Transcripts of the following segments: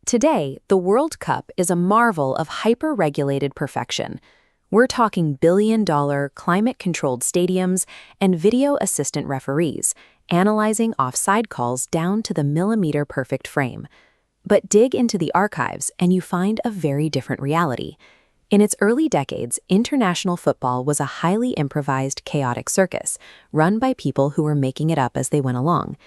Today, the World Cup is a marvel of hyper-regulated perfection. We're talking billion-dollar, climate-controlled stadiums and video assistant referees, analyzing offside calls down to the millimeter-perfect frame. But dig into the archives and you find a very different reality. In its early decades, international football was a highly improvised, chaotic circus, run by people who were making it up as they went along.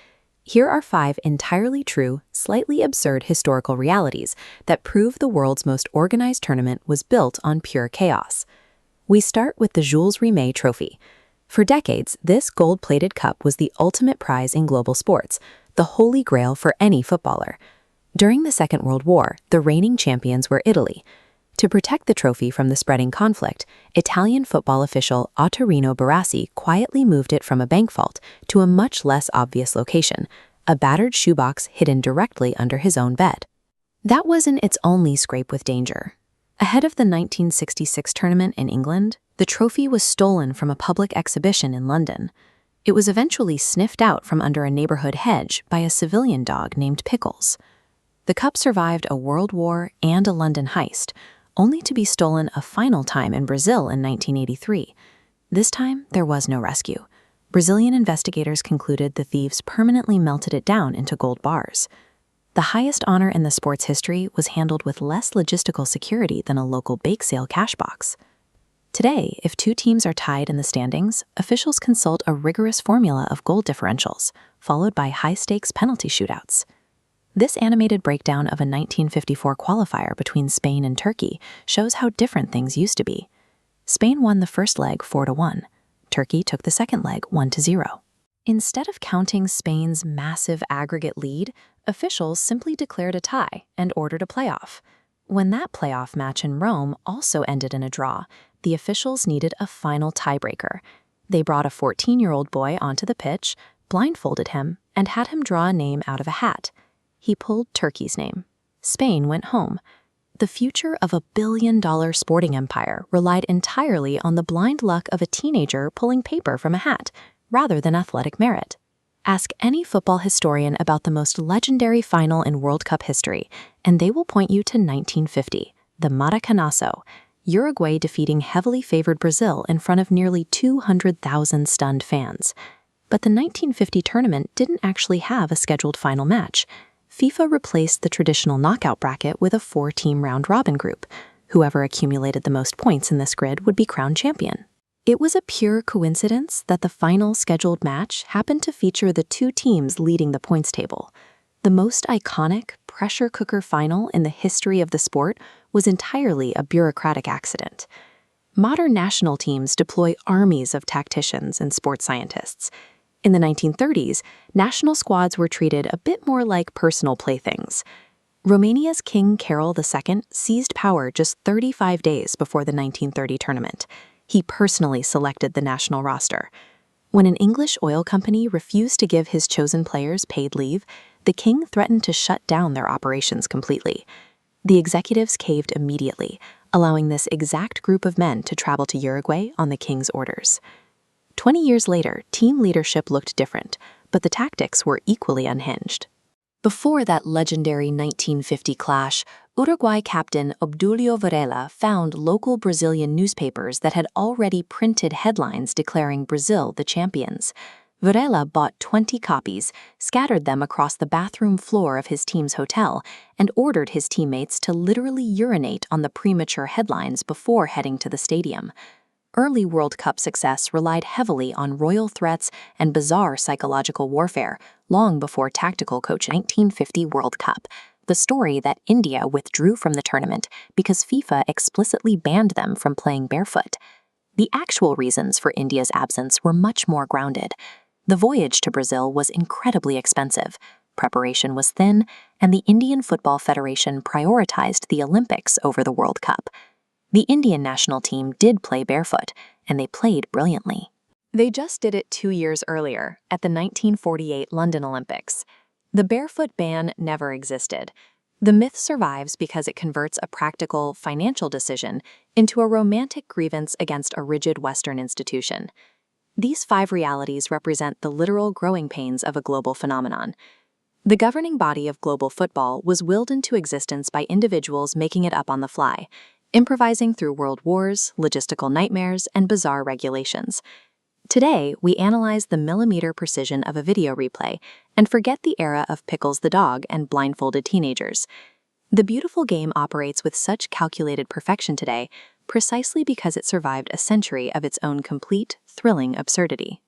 Here are 5 entirely true, slightly absurd historical realities that prove the world's most organized tournament was built on pure chaos. We start with the Jules Rimet Trophy. For decades, this gold-plated cup was the ultimate prize in global sports, the holy grail for any footballer. During the Second World War, the reigning champions were Italy. To protect the trophy from the spreading conflict, Italian football official Ottorino Barassi quietly moved it from a bank vault to a much less obvious location, a battered shoebox hidden directly under his own bed. That wasn't its only scrape with danger. Ahead of the 1966 tournament in England, the trophy was stolen from a public exhibition in London. It was eventually sniffed out from under a neighborhood hedge by a civilian dog named Pickles. The cup survived a World War and a London heist, only to be stolen a final time in Brazil in 1983. This time, there was no rescue. Brazilian investigators concluded the thieves permanently melted it down into gold bars. The highest honor in the sport's history was handled with less logistical security than a local bake sale cash box. Today, if 2 teams are tied in the standings, officials consult a rigorous formula of goal differentials, followed by high-stakes penalty shootouts. This animated breakdown of a 1954 qualifier between Spain and Turkey shows how different things used to be. Spain won the first leg 4-1. Turkey took the second leg 1-0. Instead of counting Spain's massive aggregate lead, officials simply declared a tie and ordered a playoff. When that playoff match in Rome also ended in a draw, the officials needed a final tiebreaker. They brought a 14-year-old boy onto the pitch, blindfolded him, and had him draw a name out of a hat. He pulled Turkey's name. Spain went home. The future of a billion-dollar sporting empire relied entirely on the blind luck of a teenager pulling paper from a hat, rather than athletic merit. Ask any football historian about the most legendary final in World Cup history, and they will point you to 1950, the Maracanazo, Uruguay defeating heavily favored Brazil in front of nearly 200,000 stunned fans. But the 1950 tournament didn't actually have a scheduled final match. FIFA replaced the traditional knockout bracket with a 4-team round-robin group. Whoever accumulated the most points in this grid would be crowned champion. It was a pure coincidence that the final scheduled match happened to feature the 2 teams leading the points table. The most iconic pressure cooker final in the history of the sport was entirely a bureaucratic accident. Modern national teams deploy armies of tacticians and sports scientists. In the 1930s, national squads were treated a bit more like personal playthings. Romania's King Carol II seized power just 35 days before the 1930 tournament. He personally selected the national roster. When an English oil company refused to give his chosen players paid leave, the king threatened to shut down their operations completely. The executives caved immediately, allowing this exact group of men to travel to Uruguay on the king's orders. 20 years later, team leadership looked different, but the tactics were equally unhinged. Before that legendary 1950 clash, Uruguay captain Obdulio Varela found local Brazilian newspapers that had already printed headlines declaring Brazil the champions. Varela bought 20 copies, scattered them across the bathroom floor of his team's hotel, and ordered his teammates to literally urinate on the premature headlines before heading to the stadium. Early World Cup success relied heavily on royal threats and bizarre psychological warfare, long before tactical coaching. 1950 World Cup, the story that India withdrew from the tournament because FIFA explicitly banned them from playing barefoot. The actual reasons for India's absence were much more grounded. The voyage to Brazil was incredibly expensive, preparation was thin, and the Indian Football Federation prioritized the Olympics over the World Cup. The Indian national team did play barefoot, and they played brilliantly. They just did it 2 years earlier, at the 1948 London Olympics. The barefoot ban never existed. The myth survives because it converts a practical, financial decision into a romantic grievance against a rigid Western institution. These 5 realities represent the literal growing pains of a global phenomenon. The governing body of global football was willed into existence by individuals making it up on the fly, improvising through world wars, logistical nightmares, and bizarre regulations. Today, we analyze the millimeter precision of a video replay and forget the era of Pickles the dog and blindfolded teenagers. The beautiful game operates with such calculated perfection today precisely because it survived a century of its own complete, thrilling absurdity.